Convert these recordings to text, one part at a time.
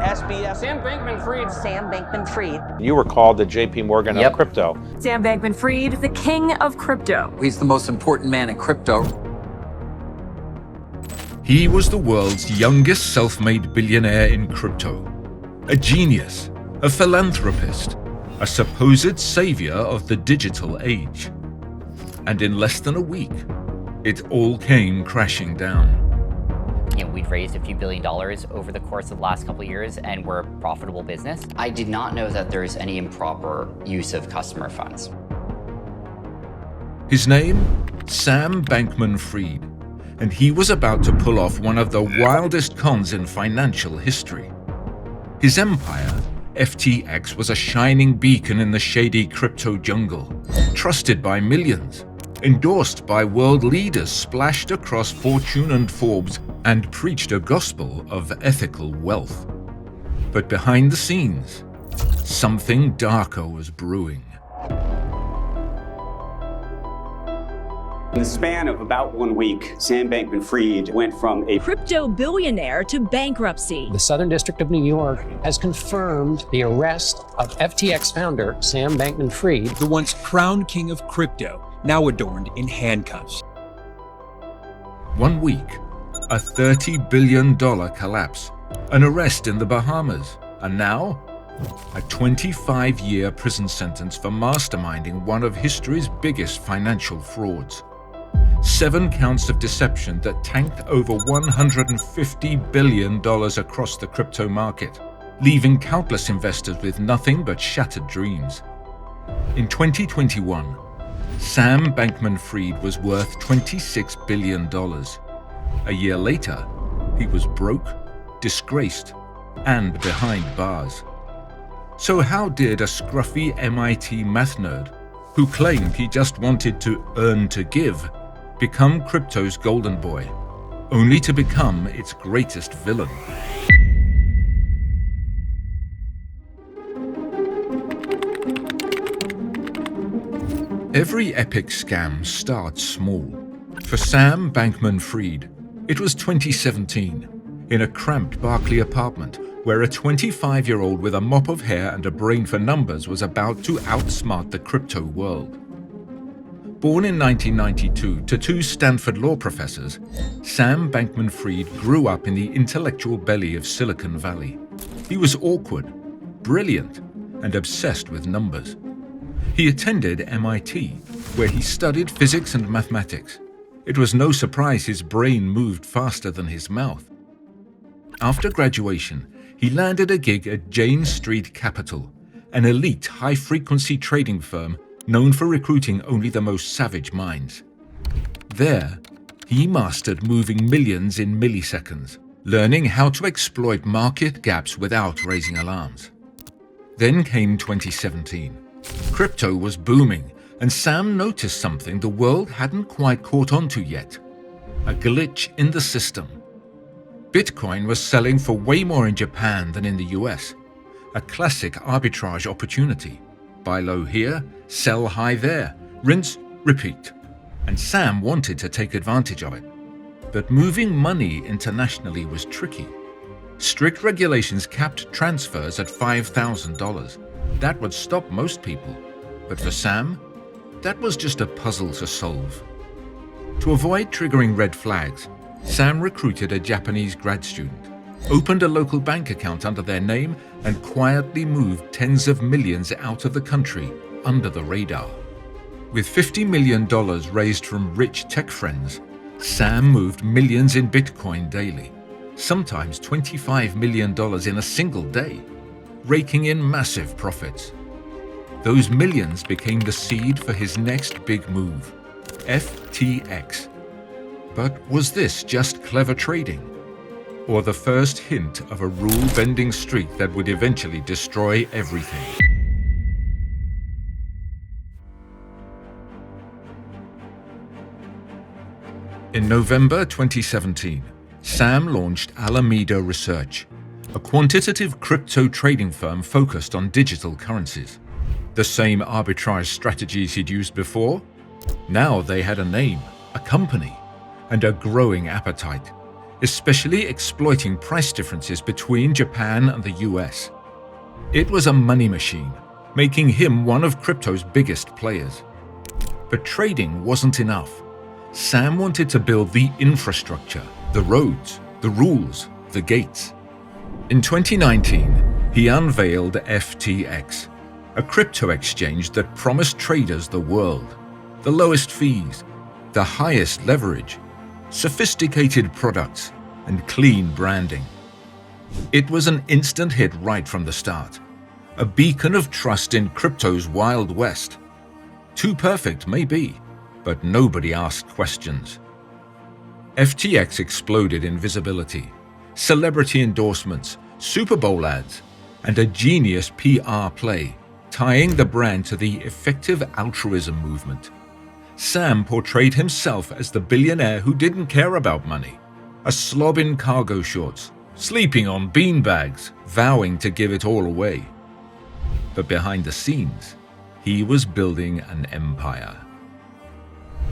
SBS. Sam Bankman-Fried. Sam Bankman-Fried. You were called the JP Morgan of crypto. Sam Bankman-Fried, the king of crypto. He's the most important man in crypto. He was the world's youngest self-made billionaire in crypto. A genius, a philanthropist, a supposed savior of the digital age. And in less than a week, it all came crashing down. We'd raised a few $1 billion over the course of the last couple of years, and we're a profitable business. I did not know that there's any improper use of customer funds. His name? Sam Bankman-Fried. And he was about to pull off one of the wildest cons in financial history. His empire, FTX, was a shining beacon in the shady crypto jungle, trusted by millions, endorsed by world leaders splashed across Fortune and Forbes, and preached a gospel of ethical wealth. But behind the scenes, something darker was brewing. In the span of about 1 week, Sam Bankman-Fried went from a crypto billionaire to bankruptcy. The Southern District of New York has confirmed the arrest of FTX founder Sam Bankman-Fried, the once crowned king of crypto, now adorned in handcuffs. 1 week, a $30 billion collapse, an arrest in the Bahamas, and now a 25-year prison sentence for masterminding one of history's biggest financial frauds. 7 counts of deception that tanked over $150 billion across the crypto market, leaving countless investors with nothing but shattered dreams. In 2021, Sam Bankman-Fried was worth $26 billion. A year later, he was broke, disgraced, and behind bars. So how did a scruffy MIT math nerd, who claimed he just wanted to earn to give, become crypto's golden boy, only to become its greatest villain? Every epic scam starts small. For Sam Bankman-Fried, it was 2017, in a cramped Berkeley apartment where a 25-year-old with a mop of hair and a brain for numbers was about to outsmart the crypto world. Born in 1992 to 2 Stanford law professors, Sam Bankman-Fried grew up in the intellectual belly of Silicon Valley. He was awkward, brilliant, and obsessed with numbers. He attended MIT, where he studied physics and mathematics. It was no surprise his brain moved faster than his mouth. After graduation, he landed a gig at Jane Street Capital, an elite high-frequency trading firm known for recruiting only the most savage minds. There, he mastered moving millions in milliseconds, learning how to exploit market gaps without raising alarms. Then came 2017. Crypto was booming, and Sam noticed something the world hadn't quite caught on to yet: a glitch in the system. Bitcoin was selling for way more in Japan than in the US, a classic arbitrage opportunity. Buy low here, sell high there, rinse, repeat. And Sam wanted to take advantage of it. But moving money internationally was tricky. Strict regulations capped transfers at $5,000. That would stop most people. But for Sam, that was just a puzzle to solve. To avoid triggering red flags, Sam recruited a Japanese grad student, opened a local bank account under their name, and quietly moved tens of millions out of the country under the radar. With $50 million raised from rich tech friends, Sam moved millions in Bitcoin daily, sometimes $25 million in a single day, raking in massive profits. Those millions became the seed for his next big move, FTX. But was this just clever trading? Or the first hint of a rule-bending streak that would eventually destroy everything? In November 2017, Sam launched Alameda Research, a quantitative crypto trading firm focused on digital currencies. The same arbitrage strategies he'd used before? Now they had a name, a company, and a growing appetite. especially exploiting price differences between Japan and the US. It was a money machine, making him one of crypto's biggest players. But trading wasn't enough. Sam wanted to build the infrastructure, the roads, the rules, the gates. In 2019, he unveiled FTX, a crypto exchange that promised traders the world, the lowest fees, the highest leverage, sophisticated products, and clean branding. It was an instant hit right from the start, a beacon of trust in crypto's Wild West. Too perfect, maybe, but nobody asked questions. FTX exploded in visibility, celebrity endorsements, Super Bowl ads, and a genius PR play, tying the brand to the effective altruism movement. Sam portrayed himself as the billionaire who didn't care about money, a slob in cargo shorts, sleeping on beanbags, vowing to give it all away. But behind the scenes, he was building an empire.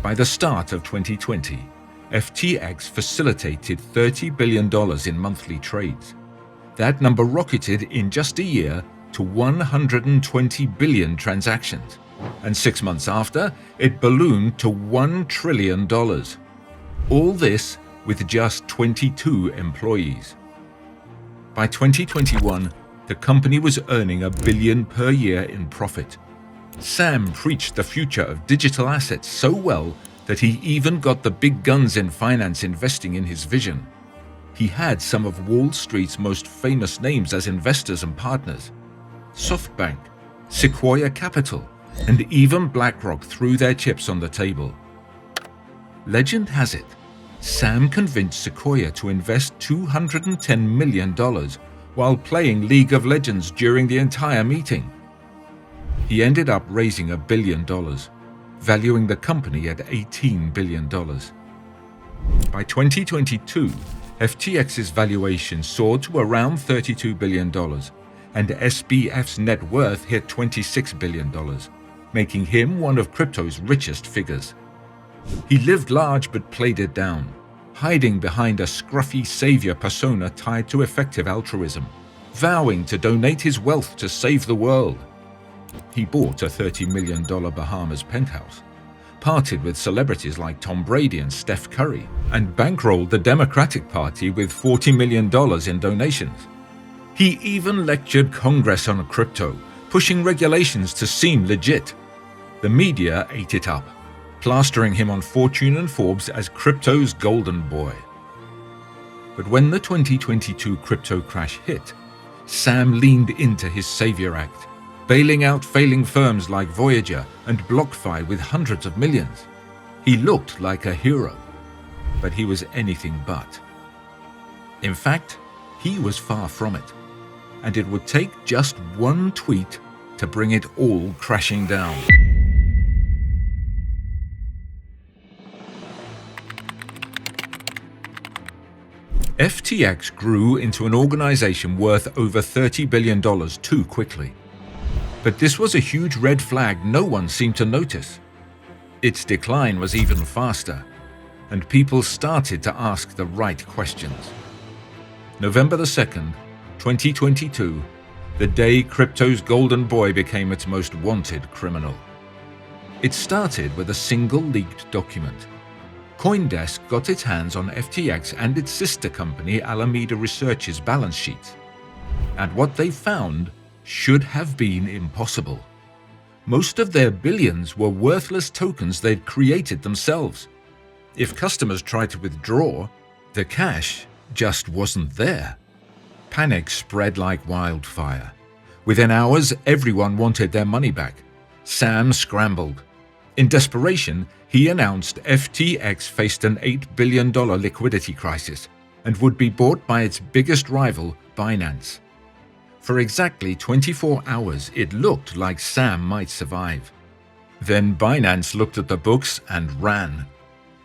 By the start of 2020, FTX facilitated $30 billion in monthly trades. That number rocketed in just a year to 120 billion transactions, and 6 months after, it ballooned to $1 trillion. All this with just 22 employees. By 2021, the company was earning $1 billion per year in profit. Sam preached the future of digital assets so well that he even got the big guns in finance investing in his vision. He had some of Wall Street's most famous names as investors and partners. SoftBank, Sequoia Capital, and even BlackRock threw their chips on the table. Legend has it, Sam convinced Sequoia to invest $210 million while playing League of Legends during the entire meeting. He ended up raising $1 billion, valuing the company at $18 billion. By 2022, FTX's valuation soared to around $32 billion, and SBF's net worth hit $26 billion, making him one of crypto's richest figures. He lived large but played it down, hiding behind a scruffy savior persona tied to effective altruism, vowing to donate his wealth to save the world. He bought a $30 million Bahamas penthouse, parted with celebrities like Tom Brady and Steph Curry, and bankrolled the Democratic Party with $40 million in donations. He even lectured Congress on crypto, pushing regulations to seem legit. The media ate it up, plastering him on Fortune and Forbes as crypto's golden boy. But when the 2022 crypto crash hit, Sam leaned into his savior act, bailing out failing firms like Voyager and BlockFi with hundreds of millions. He looked like a hero, but he was anything but. In fact, he was far from it, and it would take just one tweet to bring it all crashing down. FTX grew into an organization worth over $30 billion too quickly. But this was a huge red flag no one seemed to notice. Its decline was even faster, and people started to ask the right questions. November 2nd, 2022, the day crypto's golden boy became its most wanted criminal. It started with a single leaked document. CoinDesk got its hands on FTX and its sister company Alameda Research's balance sheets. And what they found should have been impossible. Most of their billions were worthless tokens they'd created themselves. If customers tried to withdraw, the cash just wasn't there. Panic spread like wildfire. Within hours, everyone wanted their money back. Sam scrambled. In desperation, he announced FTX faced an $8 billion liquidity crisis and would be bought by its biggest rival, Binance. For exactly 24 hours, it looked like Sam might survive. Then Binance looked at the books and ran,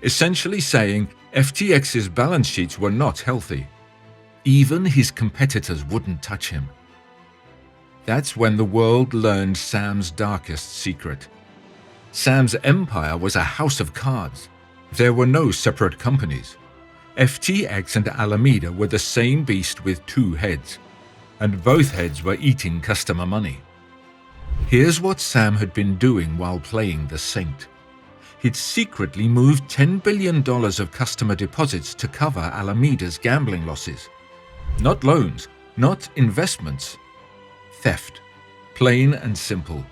essentially saying FTX's balance sheets were not healthy. Even his competitors wouldn't touch him. That's when the world learned Sam's darkest secret. Sam's empire was a house of cards. There were no separate companies. FTX and Alameda were the same beast with two heads, and both heads were eating customer money. Here's what Sam had been doing while playing the saint. He'd secretly moved $10 billion of customer deposits to cover Alameda's gambling losses. Not loans, not investments. Theft. Plain and simple.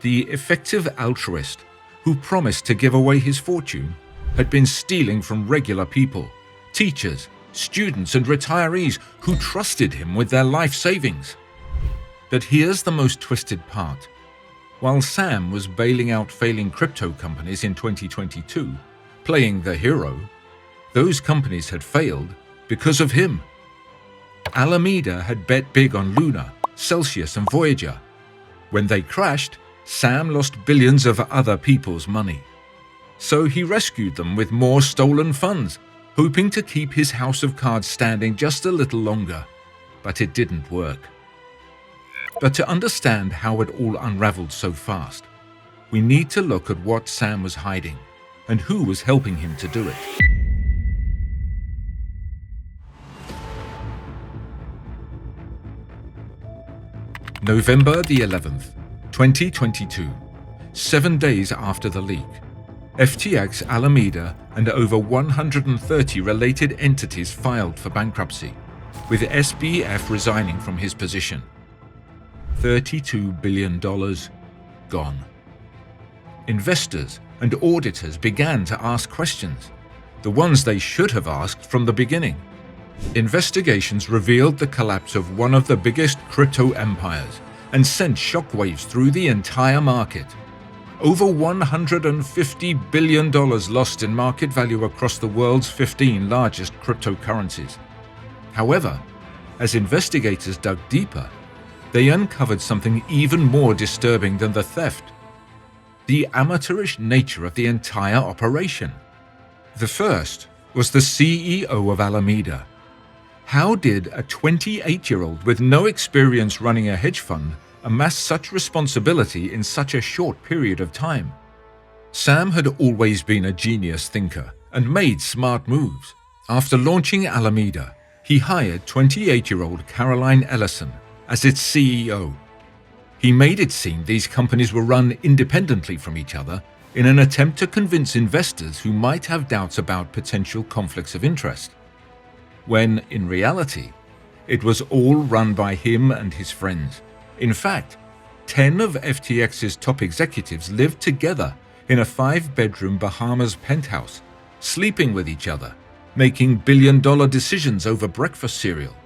The effective altruist, who promised to give away his fortune, had been stealing from regular people, teachers, students and retirees who trusted him with their life savings. But here's the most twisted part. While Sam was bailing out failing crypto companies in 2022, playing the hero, those companies had failed because of him. Alameda had bet big on Luna, Celsius and Voyager. When they crashed, Sam lost billions of other people's money. So he rescued them with more stolen funds, hoping to keep his house of cards standing just a little longer. But it didn't work. But to understand how it all unraveled so fast, we need to look at what Sam was hiding and who was helping him to do it. November the 11th, 2022, 7 days after the leak, FTX, Alameda, and over 130 related entities filed for bankruptcy, with SBF resigning from his position. $32 billion gone. Investors and auditors began to ask questions, the ones they should have asked from the beginning. Investigations revealed the collapse of one of the biggest crypto empires and sent shockwaves through the entire market. Over $150 billion lost in market value across the world's 15 largest cryptocurrencies. However, as investigators dug deeper, they uncovered something even more disturbing than the theft: the amateurish nature of the entire operation. The first was the CEO of Alameda. How did a 28-year-old with no experience running a hedge fund amass such responsibility in such a short period of time? Sam had always been a genius thinker and made smart moves. After launching Alameda, he hired 28-year-old Caroline Ellison as its CEO. He made it seem these companies were run independently from each other in an attempt to convince investors who might have doubts about potential conflicts of interest, when in reality, it was all run by him and his friends. In fact, 10 of FTX's top executives lived together in a 5-bedroom Bahamas penthouse, sleeping with each other, making billion-dollar decisions over breakfast cereal.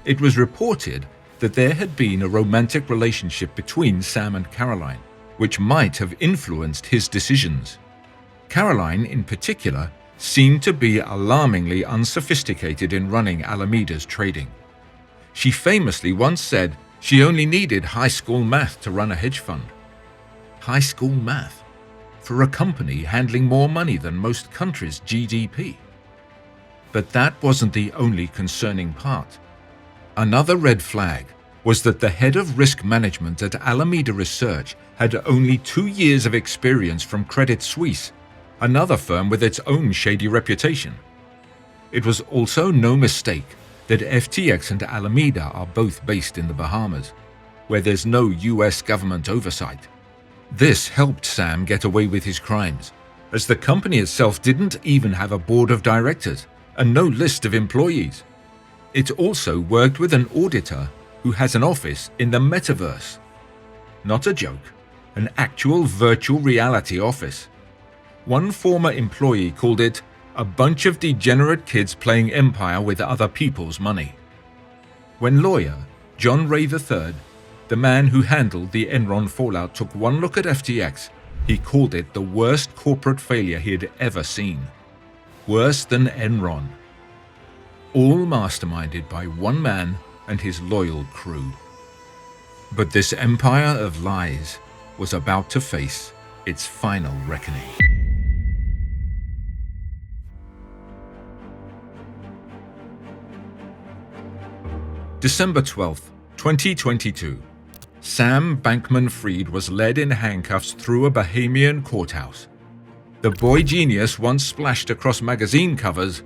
It was reported that there had been a romantic relationship between Sam and Caroline, which might have influenced his decisions. Caroline, in particular, seemed to be alarmingly unsophisticated in running Alameda's trading. She famously once said she only needed high school math to run a hedge fund. High school math for a company handling more money than most countries' GDP. But that wasn't the only concerning part. Another red flag was that the head of risk management at Alameda Research had only 2 years of experience from Credit Suisse, another firm with its own shady reputation. It was also no mistake that FTX and Alameda are both based in the Bahamas, where there's no US government oversight. This helped Sam get away with his crimes, as the company itself didn't even have a board of directors and no list of employees. It also worked with an auditor who has an office in the metaverse. Not a joke, an actual virtual reality office. One former employee called it a bunch of degenerate kids playing empire with other people's money. When lawyer John Ray III, the man who handled the Enron fallout, took one look at FTX, he called it the worst corporate failure he had ever seen. Worse than Enron. All masterminded by one man and his loyal crew. But this empire of lies was about to face its final reckoning. December 12th, 2022. Sam Bankman-Fried was led in handcuffs through a Bahamian courthouse. The boy genius once splashed across magazine covers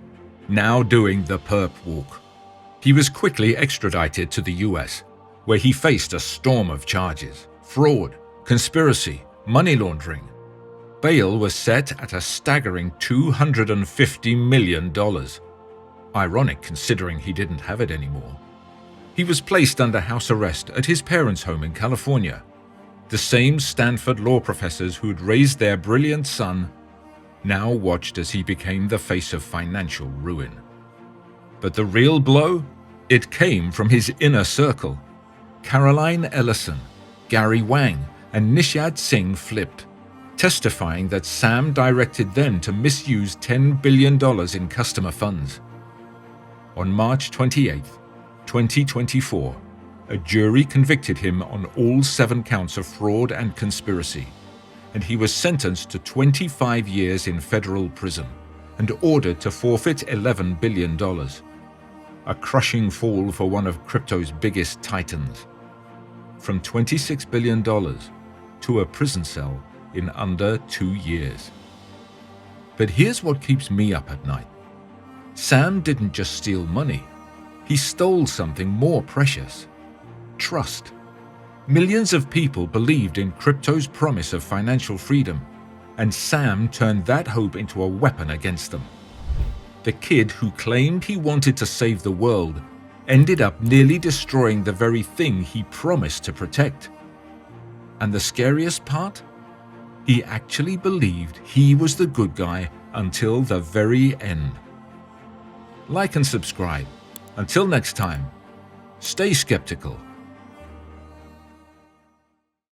now doing the perp walk. He was quickly extradited to the US, where he faced a storm of charges: fraud, conspiracy, money laundering. Bail was set at a staggering $250 million. Ironic considering he didn't have it anymore. He was placed under house arrest at his parents' home in California. The same Stanford law professors who'd raised their brilliant son now watched as he became the face of financial ruin. But the real blow? It came from his inner circle. Caroline Ellison, Gary Wang, and Nishad Singh flipped, testifying that Sam directed them to misuse $10 billion in customer funds. On March 28, 2024, a jury convicted him on all 7 counts of fraud and conspiracy, and he was sentenced to 25 years in federal prison and ordered to forfeit $11 billion. A crushing fall for one of crypto's biggest titans. From $26 billion to a prison cell in under 2 years. But here's what keeps me up at night. Sam didn't just steal money. He stole something more precious: trust. Millions of people believed in crypto's promise of financial freedom, and Sam turned that hope into a weapon against them. The kid who claimed he wanted to save the world ended up nearly destroying the very thing he promised to protect. And the scariest part? He actually believed he was the good guy until the very end. Like and subscribe. Until next time, stay skeptical.